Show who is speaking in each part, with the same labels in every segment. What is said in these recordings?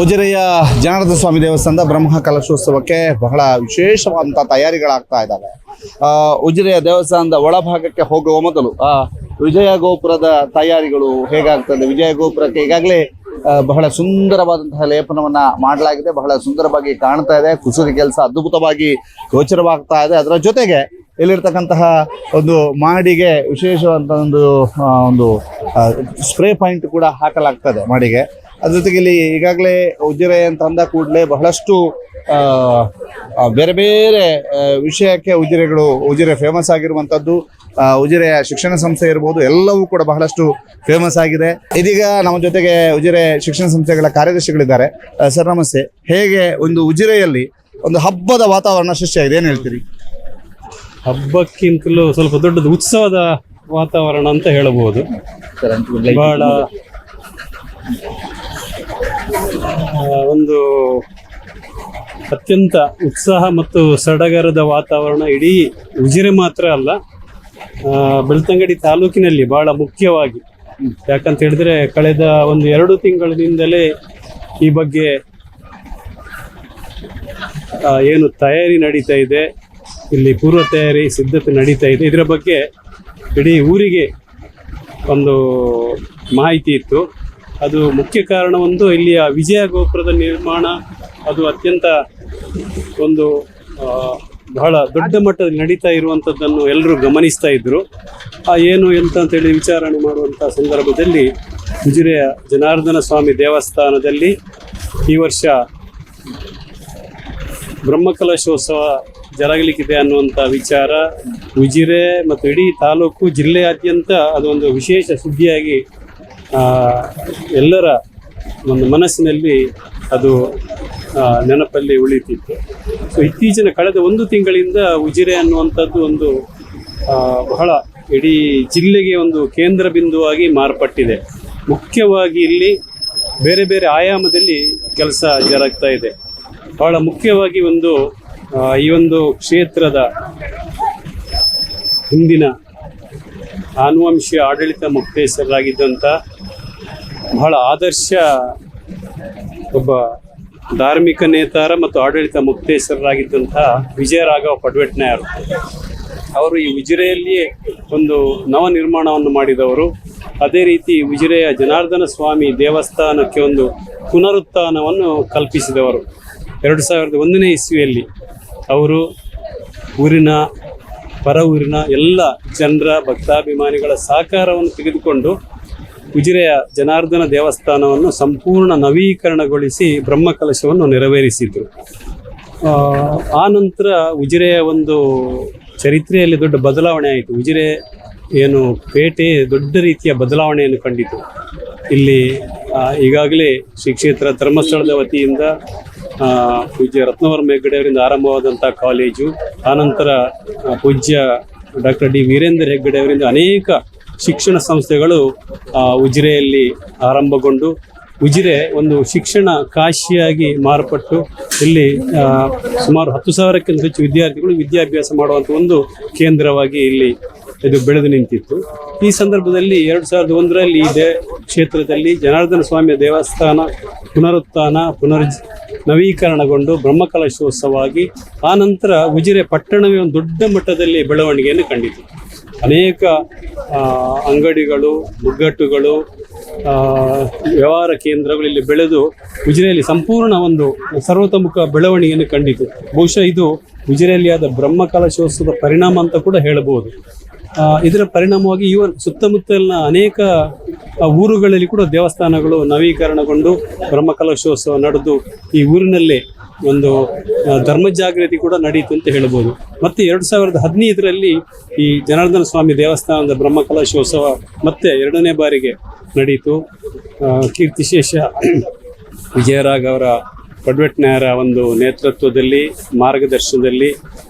Speaker 1: ಉಜಿರೆಯ ಜನಾರ್ದನ ಸ್ವಾಮಿ ದೇವಸ್ಥಾನದ ಬ್ರಹ್ಮ ಕಲಶೋತ್ಸವಕ್ಕೆ ಬಹಳ ವಿಶೇಷವಾದಂಥ ತಯಾರಿಗಳಾಗ್ತಾ ಇದ್ದಾವೆ. ಉಜಿರೆಯ ದೇವಸ್ಥಾನದ ಒಳಭಾಗಕ್ಕೆ ಹೋಗುವ ಮೊದಲು ವಿಜಯ ಗೋಪುರದ ತಯಾರಿಗಳು ಹೇಗಾಗ್ತದೆ. ವಿಜಯ ಗೋಪುರಕ್ಕೆ ಈಗಾಗಲೇ ಬಹಳ ಸುಂದರವಾದಂತಹ ಲೇಪನವನ್ನ ಮಾಡಲಾಗಿದೆ. ಬಹಳ ಸುಂದರವಾಗಿ ಕಾಣ್ತಾ ಇದೆ. ಕುಸುರಿ ಕೆಲಸ ಅದ್ಭುತವಾಗಿ ಗೋಚರವಾಗ್ತಾ ಇದೆ. ಅದರ ಜೊತೆಗೆ ಇಲ್ಲಿರ್ತಕ್ಕಂತಹ ಒಂದು ಮಾಡಿಗೆ ವಿಶೇಷವಾದಂಥ ಒಂದು ಸ್ಪ್ರೇ ಪಾಯಿಂಟ್ ಕೂಡ ಹಾಕಲಾಗ್ತದೆ ಮಾಡಿಗೆ. ಅದ್ರ ಜೊತೆಗೆ ಇಲ್ಲಿ ಈಗಾಗಲೇ ಉಜಿರೆ ಅಂತ ಅಂದ ಕೂಡಲೇ ಬಹಳಷ್ಟು ಬೇರೆ ಬೇರೆ ವಿಷಯಕ್ಕೆ ಉಜಿರೆ ಫೇಮಸ್ ಆಗಿರುವಂಥದ್ದು. ಉಜಿರೆಯ ಶಿಕ್ಷಣ ಸಂಸ್ಥೆ ಇರ್ಬೋದು, ಎಲ್ಲವೂ ಕೂಡ ಬಹಳಷ್ಟು ಫೇಮಸ್ ಆಗಿದೆ. ಇದೀಗ ನಮ್ಮ ಜೊತೆಗೆ ಉಜಿರೆ ಶಿಕ್ಷಣ ಸಂಸ್ಥೆಗಳ ಕಾರ್ಯದರ್ಶಿಗಳಿದ್ದಾರೆ. ಸರ್ ನಮಸ್ತೆ. ಹೇಗೆ ಒಂದು ಉಜಿರೆಯಲ್ಲಿ ಒಂದು ಹಬ್ಬದ ವಾತಾವರಣ ಸೃಷ್ಟಿಯಾಗಿದೆ, ಏನು ಹೇಳ್ತೀರಿ?
Speaker 2: ಹಬ್ಬಕ್ಕಿಂತಲೂ ಸ್ವಲ್ಪ ದೊಡ್ಡದು ಉತ್ಸವದ ವಾತಾವರಣ ಅಂತ ಹೇಳಬಹುದು. ಬಹಳ ಒಂದು ಅತ್ಯಂತ ಉತ್ಸಾಹ ಮತ್ತು ಸಡಗರದ ವಾತಾವರಣ ಇಡೀ ಉಜಿರೆ ಮಾತ್ರ ಅಲ್ಲ, ಬೆಳ್ತಂಗಡಿ ತಾಲೂಕಿನಲ್ಲಿ ಬಹಳ ಮುಖ್ಯವಾಗಿ. ಯಾಕಂತ ಹೇಳಿದ್ರೆ ಕಳೆದ ಒಂದು 2 ತಿಂಗಳಿನಿಂದಲೇ ಈ ಬಗ್ಗೆ ಏನು ತಯಾರಿ ನಡೀತಾ ಇದೆ, ಇಲ್ಲಿ ಪೂರ್ವ ತಯಾರಿ ಸಿದ್ಧತೆ ನಡೀತಾ ಇದೆ. ಇದರ ಬಗ್ಗೆ ಇಡೀ ಊರಿಗೆ ಒಂದು ಮಾಹಿತಿ ಇತ್ತು. ಅದು ಮುಖ್ಯ ಕಾರಣ ಒಂದು ಇಲ್ಲಿಯ ವಿಜಯ ಗೋಪುರದ ನಿರ್ಮಾಣ. ಅದು ಅತ್ಯಂತ ಒಂದು ಬಹಳ ದೊಡ್ಡ ಮಟ್ಟದಲ್ಲಿ ನಡೀತಾ ಇರುವಂಥದ್ದನ್ನು ಎಲ್ಲರೂ ಗಮನಿಸ್ತಾ ಇದ್ದರು. ಏನು ಅಂತೇಳಿ ವಿಚಾರಣೆ ಮಾಡುವಂಥ ಸಂದರ್ಭದಲ್ಲಿ ಉಜಿರೆಯ ಜನಾರ್ದನ ಸ್ವಾಮಿ ದೇವಸ್ಥಾನದಲ್ಲಿ ಈ ವರ್ಷ ಬ್ರಹ್ಮಕಲಶೋತ್ಸವ ಜರಗಲಿಕ್ಕಿದೆ ಅನ್ನುವಂಥ ವಿಚಾರ ಉಜಿರೆ ಮತ್ತು ಇಡೀ ತಾಲೂಕು ಜಿಲ್ಲೆಯಾದ್ಯಂತ ಅದೊಂದು ವಿಶೇಷ ಸುದ್ದಿಯಾಗಿ ಎಲ್ಲರ ಒಂದು ಮನಸ್ಸಿನಲ್ಲಿ ಅದು ನೆನಪಲ್ಲಿ ಉಳಿತಿತ್ತು. ಸೊ ಇತ್ತೀಚಿನ ಕಳೆದ 1 ತಿಂಗಳಿಂದ ಉಜಿರೆ ಅನ್ನುವಂಥದ್ದು ಒಂದು ಬಹಳ ಇಡೀ ಜಿಲ್ಲೆಗೆ ಒಂದು ಕೇಂದ್ರ ಬಿಂದುವಾಗಿ ಮಾರ್ಪಟ್ಟಿದೆ. ಮುಖ್ಯವಾಗಿ ಇಲ್ಲಿ ಬೇರೆ ಬೇರೆ ಆಯಾಮದಲ್ಲಿ ಕೆಲಸ ಜರುಗ್ತಾ ಇದೆ. ಬಹಳ ಮುಖ್ಯವಾಗಿ ಈ ಒಂದು ಕ್ಷೇತ್ರದ ಹಿಂದಿನ ಆನುವಂಶೀಯ ಆಡಳಿತ ಮುಕ್ತೇಶ್ವರರಾಗಿದ್ದಂಥ ಬಹಳ ಆದರ್ಶ ಒಬ್ಬ ಧಾರ್ಮಿಕ ನೇತಾರ ಮತ್ತು ಆಡಳಿತ ಮುಕ್ತೇಶ್ವರರಾಗಿದ್ದಂಥ ವಿಜಯರಾಘವ ಪಡ್ವೆಟ್ನಾಯರ್ ಅವರು ಈ ಉಜಿರೆಯಲ್ಲಿಯೇ ಒಂದು ನವ ನಿರ್ಮಾಣವನ್ನು ಮಾಡಿದವರು. ಅದೇ ರೀತಿ ಉಜಿರೆಯ ಜನಾರ್ದನ ಸ್ವಾಮಿ ದೇವಸ್ಥಾನಕ್ಕೆ ಒಂದು ಪುನರುತ್ಥಾನವನ್ನು ಕಲ್ಪಿಸಿದವರು. 2001ನೇ ಇಸ್ವಿಯಲ್ಲಿ ಅವರು ಪರ ಊರಿನ ಎಲ್ಲ ಜನರ ಭಕ್ತಾಭಿಮಾನಿಗಳ ಸಹಕಾರವನ್ನು ತೆಗೆದುಕೊಂಡು ಉಜಿರೆಯ ಜನಾರ್ದನ ದೇವಸ್ಥಾನವನ್ನು ಸಂಪೂರ್ಣ ನವೀಕರಣಗೊಳಿಸಿ ಬ್ರಹ್ಮಕಲಶವನ್ನು ನೆರವೇರಿಸಿದರು. ಆ ನಂತರ ಉಜಿರೆಯ ಒಂದು ಚರಿತ್ರೆಯಲ್ಲಿ ದೊಡ್ಡ ಬದಲಾವಣೆ ಆಯಿತು. ಉಜಿರೆ ಏನು ಪೇಟೆ ದೊಡ್ಡ ರೀತಿಯ ಬದಲಾವಣೆಯನ್ನು ಕಂಡಿತು. ಇಲ್ಲಿ ಈಗಾಗಲೇ ಶ್ರೀ ಕ್ಷೇತ್ರ ಧರ್ಮಸ್ಥಳದ ವತಿಯಿಂದ ಪೂಜ್ಯ ರತ್ನವರ್ಮ ಹೆಗ್ಗಡೆ ಅವರಿಂದ ಆರಂಭವಾದಂಥ ಕಾಲೇಜು, ಆನಂತರ ಪೂಜ್ಯ ಡಾಕ್ಟರ್ ಡಿ ವೀರೇಂದ್ರ ಹೆಗ್ಗಡೆ ಅವರಿಂದ ಅನೇಕ ಶಿಕ್ಷಣ ಸಂಸ್ಥೆಗಳು ಉಜಿರೆಯಲ್ಲಿ ಆರಂಭಗೊಂಡು ಉಜಿರೆ ಒಂದು ಶಿಕ್ಷಣ ಕಾಶಿಯಾಗಿ ಮಾರ್ಪಟ್ಟು ಇಲ್ಲಿ ಸುಮಾರು 10,000ಕ್ಕಿಂತ ಹೆಚ್ಚು ವಿದ್ಯಾರ್ಥಿಗಳು ವಿದ್ಯಾಭ್ಯಾಸ ಮಾಡುವಂಥ ಒಂದು ಕೇಂದ್ರವಾಗಿ ಇಲ್ಲಿ ಇದು ಬೆಳೆದು ನಿಂತಿತ್ತು. ಈ ಸಂದರ್ಭದಲ್ಲಿ 2001ರಲ್ಲಿ ಈ ಕ್ಷೇತ್ರದಲ್ಲಿ ಜನಾರ್ದನ ಸ್ವಾಮಿಯ ದೇವಸ್ಥಾನ ನವೀಕರಣಗೊಂಡು ಬ್ರಹ್ಮಕಲಶೋತ್ಸವವಾಗಿ ಆ ನಂತರ ಉಜಿರೆ ಪಟ್ಟಣವೇ ಒಂದು ದೊಡ್ಡ ಮಟ್ಟದಲ್ಲಿ ಬೆಳವಣಿಗೆಯನ್ನು ಕಂಡಿತು. ಅನೇಕ ಅಂಗಡಿಗಳು, ಮುಗ್ಗಟ್ಟುಗಳು, ವ್ಯವಹಾರ ಕೇಂದ್ರಗಳು ಇಲ್ಲಿ ಬೆಳೆದು ಉಜಿರೆಯಲ್ಲಿ ಸಂಪೂರ್ಣ ಒಂದು ಸರ್ವತೋಮುಖ ಬೆಳವಣಿಗೆಯನ್ನು ಕಂಡಿತು. ಬಹುಶಃ ಇದು ಉಜಿರೆಯಲ್ಲಿ ಆದ ಬ್ರಹ್ಮಕಲಶೋತ್ಸವದ ಪರಿಣಾಮ ಅಂತ ಕೂಡ ಹೇಳಬಹುದು. ಇದರ ಪರಿಣಾಮವಾಗಿ ಸುತ್ತಮುತ್ತಲಿನ ಅನೇಕ ಊರುಗಳಲ್ಲಿ ಕೂಡ ದೇವಸ್ಥಾನಗಳು ನವೀಕರಣಗೊಂಡು ಬ್ರಹ್ಮಕಲಶೋತ್ಸವ ನಡೆದು ಈ ಊರಿನಲ್ಲೇ ಒಂದು ಧರ್ಮ ಜಾಗೃತಿ ಕೂಡ ನಡೀತು ಅಂತ ಹೇಳ್ಬೋದು. ಮತ್ತು 2015ರಲ್ಲಿ ಈ ಜನಾರ್ದನ ಸ್ವಾಮಿ ದೇವಸ್ಥಾನದ ಬ್ರಹ್ಮಕಲಶೋತ್ಸವ ಮತ್ತೆ 2ನೇ ಬಾರಿಗೆ ನಡೀತು. ಕೀರ್ತಿಶೇಷ ವಿಜಯರಾಘವರ ಪಡ್ವೆಟ್ನಾಯರ ಒಂದು ನೇತೃತ್ವದಲ್ಲಿ, ಮಾರ್ಗದರ್ಶನದಲ್ಲಿ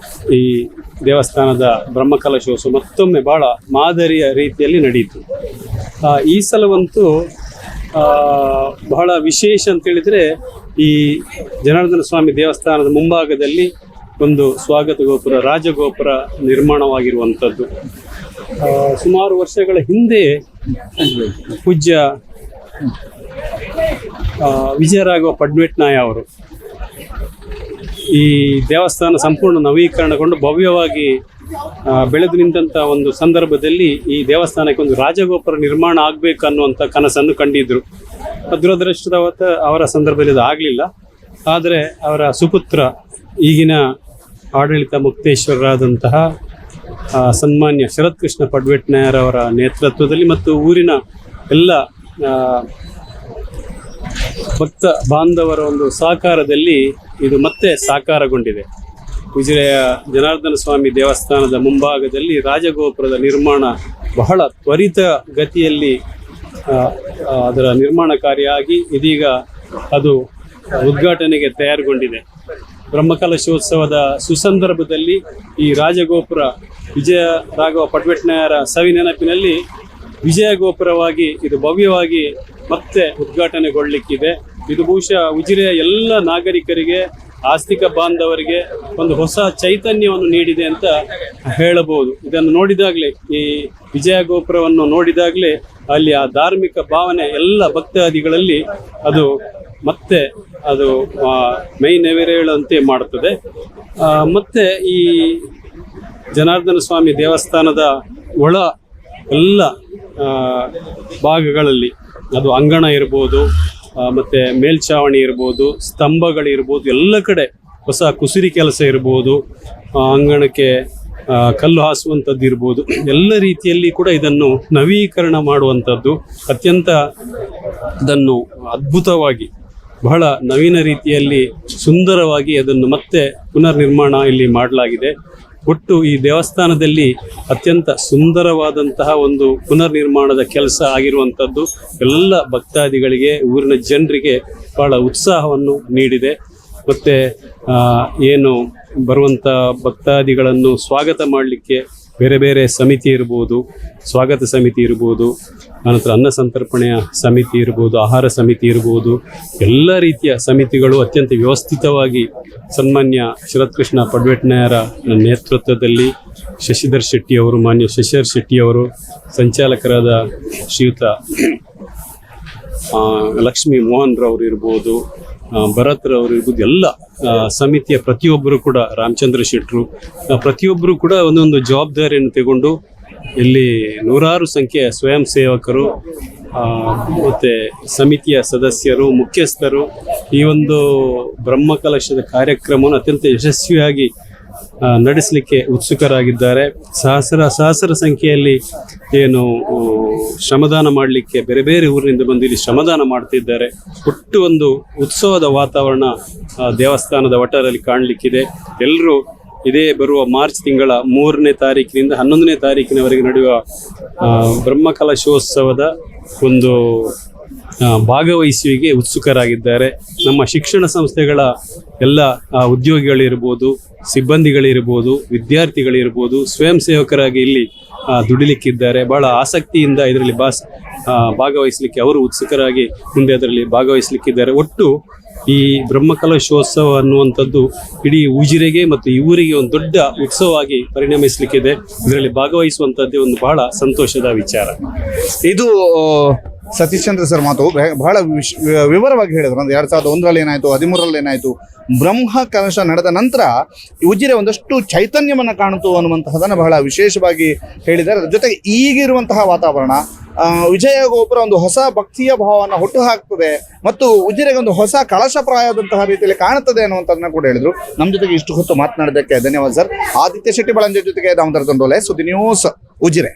Speaker 2: ಈ ದೇವಸ್ಥಾನದ ಬ್ರಹ್ಮಕಲಶೋತ್ಸವ ಮತ್ತೊಮ್ಮೆ ಬಹಳ ಮಾದರಿಯ ರೀತಿಯಲ್ಲಿ ನಡೀತು. ಈ ಸಲವಂತೂ ಬಹಳ ವಿಶೇಷ ಅಂತೇಳಿದರೆ ಈ ಜನಾರ್ದನ ಸ್ವಾಮಿ ದೇವಸ್ಥಾನದ ಮುಂಭಾಗದಲ್ಲಿ ಒಂದು ಸ್ವಾಗತ ಗೋಪುರ, ರಾಜಗೋಪುರ ನಿರ್ಮಾಣವಾಗಿರುವಂಥದ್ದು. ಸುಮಾರು ವರ್ಷಗಳ ಹಿಂದೆ ಪೂಜ್ಯ ವಿಜಯರಾಘವ ಪಡ್ವೆಟ್ನಾಯ ಅವರು ಈ ದೇವಸ್ಥಾನ ಸಂಪೂರ್ಣ ನವೀಕರಣಗೊಂಡು ಭವ್ಯವಾಗಿ ಬೆಳೆದು ನಿಂತಹ ಒಂದು ಸಂದರ್ಭದಲ್ಲಿ ಈ ದೇವಸ್ಥಾನಕ್ಕೆ ಒಂದು ರಾಜಗೋಪುರ ನಿರ್ಮಾಣ ಆಗಬೇಕು ಅನ್ನುವಂಥ ಕನಸನ್ನು ಕಂಡಿದ್ರು. ದುರದೃಷ್ಟವತ್ತ ಅವರ ಸಂದರ್ಭದಲ್ಲಿ ಅದು ಆಗಲಿಲ್ಲ. ಆದರೆ ಅವರ ಸುಪುತ್ರ ಈಗಿನ ಆಡಳಿತ ಮುಕ್ತೇಶ್ವರರಾದಂತಹ ಸನ್ಮಾನ್ಯ ಶರತ್ ಕೃಷ್ಣ ಪಡ್ವೆಟ್ನಾಯರವರ ನೇತೃತ್ವದಲ್ಲಿ ಮತ್ತು ಊರಿನ ಎಲ್ಲ ಭಕ್ತ ಬಾಂಧವರ ಒಂದು ಸಹಕಾರದಲ್ಲಿ ಇದು ಮತ್ತೆ ಸಾಕಾರಗೊಂಡಿದೆ. ಉಜಿರೆಯ ಜನಾರ್ದನ ಸ್ವಾಮಿ ದೇವಸ್ಥಾನದ ಮುಂಭಾಗದಲ್ಲಿ ರಾಜಗೋಪುರದ ನಿರ್ಮಾಣ ಬಹಳ ತ್ವರಿತ ಗತಿಯಲ್ಲಿ ಅದರ ನಿರ್ಮಾಣ ಕಾರ್ಯಾಗಿ ಇದೀಗ ಅದು ಉದ್ಘಾಟನೆಗೆ ತಯಾರುಗೊಂಡಿದೆ. ಬ್ರಹ್ಮಕಲಶೋತ್ಸವದ ಸುಸಂದರ್ಭದಲ್ಲಿ ಈ ರಾಜಗೋಪುರ ವಿಜಯ ರಾಘವ ಪಡ್ವೆಟ್ನಾಯರ ಸವಿ ನೆನಪಿನಲ್ಲಿ ವಿಜಯ ಗೋಪುರವಾಗಿ ಇದು ಭವ್ಯವಾಗಿ ಮತ್ತೆ ಉದ್ಘಾಟನೆಗೊಳ್ಳಲಿಕ್ಕಿದೆ. ಇದು ಬಹುಶಃ ಉಜಿರೆಯ ಎಲ್ಲ ನಾಗರಿಕರಿಗೆ, ಆಸ್ತಿಕ ಬಾಂಧವರಿಗೆ ಒಂದು ಹೊಸ ಚೈತನ್ಯವನ್ನು ನೀಡಿದೆ ಅಂತ ಹೇಳಬಹುದು. ಇದನ್ನು ನೋಡಿದಾಗಲೇ, ಈ ವಿಜಯ ಗೋಪುರವನ್ನು ನೋಡಿದಾಗಲೇ ಅಲ್ಲಿ ಆ ಧಾರ್ಮಿಕ ಭಾವನೆ ಎಲ್ಲ ಭಕ್ತಾದಿಗಳಲ್ಲಿ ಅದು ಮತ್ತೆ ಅದು ಮೈ ನೆವರೇಳುವಂತೆ ಮಾಡುತ್ತದೆ. ಮತ್ತೆ ಈ ಜನಾರ್ದನ ಸ್ವಾಮಿ ದೇವಸ್ಥಾನದ ಒಳ ಎಲ್ಲ ಭಾಗಗಳಲ್ಲಿ ಅದು ಅಂಗಣ ಇರ್ಬೋದು, ಮತ್ತು ಮೇಲ್ಛಾವಣಿ ಇರ್ಬೋದು, ಸ್ತಂಭಗಳಿರ್ಬೋದು, ಎಲ್ಲ ಕಡೆ ಹೊಸ ಕುಸುರಿ ಕೆಲಸ ಇರ್ಬೋದು, ಅಂಗಣಕ್ಕೆ ಕಲ್ಲು ಹಾಸುವಂಥದ್ದು ಇರ್ಬೋದು, ಎಲ್ಲ ರೀತಿಯಲ್ಲಿ ಕೂಡ ಇದನ್ನು ನವೀಕರಣ ಮಾಡುವಂಥದ್ದು ಅತ್ಯಂತ ಇದನ್ನು ಅದ್ಭುತವಾಗಿ ಬಹಳ ನವೀನ ರೀತಿಯಲ್ಲಿ ಸುಂದರವಾಗಿ ಅದನ್ನು ಮತ್ತೆ ಪುನರ್ ನಿರ್ಮಾಣ ಇಲ್ಲಿ ಮಾಡಲಾಗಿದೆ. ಒಟ್ಟು ಈ ದೇವಸ್ಥಾನದಲ್ಲಿ ಅತ್ಯಂತ ಸುಂದರವಾದಂತಹ ಒಂದು ಪುನರ್ ನಿರ್ಮಾಣದ ಕೆಲಸ ಆಗಿರುವಂಥದ್ದು ಎಲ್ಲ ಭಕ್ತಾದಿಗಳಿಗೆ, ಊರಿನ ಜನರಿಗೆ ಬಹಳ ಉತ್ಸಾಹವನ್ನು ನೀಡಿದೆ. ಮತ್ತು ಏನು ಬರುವಂಥ ಭಕ್ತಾದಿಗಳನ್ನು ಸ್ವಾಗತ ಮಾಡಲಿಕ್ಕೆ ಬೇರೆ ಬೇರೆ ಸಮಿತಿ ಇರ್ಬೋದು, ಸ್ವಾಗತ ಸಮಿತಿ ಇರ್ಬೋದು, ಅನಂತರ ಅನ್ನ ಸಂತರ್ಪಣೆಯ ಸಮಿತಿ ಇರ್ಬೋದು, ಆಹಾರ ಸಮಿತಿ ಇರ್ಬೋದು, ಎಲ್ಲ ರೀತಿಯ ಸಮಿತಿಗಳು ಅತ್ಯಂತ ವ್ಯವಸ್ಥಿತವಾಗಿ ಸನ್ಮಾನ್ಯ ಶರತ್ ಕೃಷ್ಣ ಪಡ್ವೆಟ್ನಾಯರ ನೇತೃತ್ವದಲ್ಲಿ ಶಶಿಧರ್ ಶೆಟ್ಟಿಯವರು, ಮಾನ್ಯ ಶಶಿಧರ್ ಶೆಟ್ಟಿಯವರು, ಸಂಚಾಲಕರಾದ ಶ್ರೀಯುತ ಲಕ್ಷ್ಮೀ ಮೋಹನ್ ರವರು ಇರ್ಬೋದು, ಭರತ್ ರವರು ಇರ್ಬೋದು, ಎಲ್ಲ ಸಮಿತಿಯ ಪ್ರತಿಯೊಬ್ಬರು ಕೂಡ, ರಾಮಚಂದ್ರ ಶೆಟ್ಟರು, ಪ್ರತಿಯೊಬ್ಬರು ಕೂಡ ಒಂದೊಂದು ಜವಾಬ್ದಾರಿಯನ್ನು ತಗೊಂಡು ಇಲ್ಲಿ ನೂರಾರು ಸಂಖ್ಯೆಯ ಸ್ವಯಂ ಸೇವಕರು ಮತ್ತು ಸಮಿತಿಯ ಸದಸ್ಯರು, ಮುಖ್ಯಸ್ಥರು ಈ ಒಂದು ಬ್ರಹ್ಮಕಲಶದ ಕಾರ್ಯಕ್ರಮವನ್ನು ಅತ್ಯಂತ ಯಶಸ್ವಿಯಾಗಿ ನಡೆಸಲಿಕ್ಕೆ ಉತ್ಸುಕರಾಗಿದ್ದಾರೆ. ಸಹಸ್ರ ಸಂಖ್ಯೆಯಲ್ಲಿ ಏನು ಶ್ರಮದಾನ ಮಾಡಲಿಕ್ಕೆ ಬೇರೆ ಬೇರೆ ಊರಿನಿಂದ ಬಂದು ಇಲ್ಲಿ ಶ್ರಮದಾನ ಮಾಡ್ತಿದ್ದಾರೆ. ಒಟ್ಟು ಒಂದು ಉತ್ಸವದ ವಾತಾವರಣ ದೇವಸ್ಥಾನದ ಒಟ್ಟಾರಲ್ಲಿ ಕಾಣಲಿಕ್ಕಿದೆ. ಎಲ್ಲರೂ ಇದೇ ಬರುವ ಮಾರ್ಚ್ ತಿಂಗಳ 3ನೇ ತಾರೀಕಿನಿಂದ 11ನೇ ತಾರೀಕಿನವರೆಗೆ ನಡೆಯುವ ಬ್ರಹ್ಮಕಲಶೋತ್ಸವದ ಒಂದು ಭಾಗವಹಿಸುವಿಗೆ ಉತ್ಸುಕರಾಗಿದ್ದಾರೆ. ನಮ್ಮ ಶಿಕ್ಷಣ ಸಂಸ್ಥೆಗಳ ಎಲ್ಲ ಉದ್ಯೋಗಿಗಳಿರ್ಬೋದು, ಸಿಬ್ಬಂದಿಗಳಿರ್ಬೋದು, ವಿದ್ಯಾರ್ಥಿಗಳಿರ್ಬೋದು, ಸ್ವಯಂ ಸೇವಕರಾಗಿ ಇಲ್ಲಿ ದುಡಿಲಿಕ್ಕಿದ್ದಾರೆ. ಬಹಳ ಆಸಕ್ತಿಯಿಂದ ಇದರಲ್ಲಿ ಭಾಗವಹಿಸಲಿಕ್ಕೆ ಅವರು ಉತ್ಸುಕರಾಗಿ ಮುಂದೆ ಅದರಲ್ಲಿ ಭಾಗವಹಿಸಲಿಕ್ಕಿದ್ದಾರೆ. ಒಟ್ಟು ಈ ಬ್ರಹ್ಮಕಲಶೋತ್ಸವ ಅನ್ನುವಂಥದ್ದು ಇಡೀ ಉಜಿರೆಗೆ ಮತ್ತು ಈ ಊರಿಗೆ ಒಂದು ದೊಡ್ಡ ಉತ್ಸವವಾಗಿ ಪರಿಣಮಿಸಲಿಕ್ಕಿದೆ. ಇದರಲ್ಲಿ ಭಾಗವಹಿಸುವಂಥದ್ದೇ ಒಂದು ಬಹಳ ಸಂತೋಷದ ವಿಚಾರ.
Speaker 1: ಇದು ಸತೀಶ್ ಚಂದ್ರ ಸರ್ ಮಾತು ಬಹಳ ವಿವರವಾಗಿ ಹೇಳಿದ್ರು. ಅಂದ್ರೆ 2001ರಲ್ಲಿ ಏನಾಯ್ತು, 2013ರಲ್ಲಿ ಏನಾಯ್ತು, ಬ್ರಹ್ಮ ಕಲಶ ನಡೆದ ನಂತರ ಉಜಿರೆ ಒಂದಷ್ಟು ಚೈತನ್ಯವನ್ನು ಕಾಣಿತು ಅನ್ನುವಂತಹದನ್ನು ಬಹಳ ವಿಶೇಷವಾಗಿ ಹೇಳಿದ್ದಾರೆ. ಅದ್ರ ಜೊತೆಗೆ ಈಗಿರುವಂತಹ ವಾತಾವರಣ, ವಿಜಯ ಗೋಪುರ ಒಂದು ಹೊಸ ಭಕ್ತಿಯ ಭಾವವನ್ನು ಹುಟ್ಟು ಹಾಕ್ತದೆ ಮತ್ತು ಉಜಿರೆಗೆ ಒಂದು ಹೊಸ ಕಳಶಪ್ರಾಯದಂತಹ ರೀತಿಯಲ್ಲಿ ಕಾಣುತ್ತದೆ ಅನ್ನುವಂಥದ್ದನ್ನ ಕೂಡ ಹೇಳಿದ್ರು. ನಮ್ಮ ಜೊತೆಗೆ ಇಷ್ಟು ಹೊತ್ತು ಮಾತನಾಡೋದಕ್ಕೆ ಧನ್ಯವಾದ ಸರ್. ಆದಿತ್ಯ ಶೆಟ್ಟಿ ಬಳಂಜೆ ಜೊತೆಗೆ ದಾಮೋದರ ದಂಡೋಲೆ, ಸುದ್ದಿ ನ್ಯೂಸ್, ಉಜಿರೆ.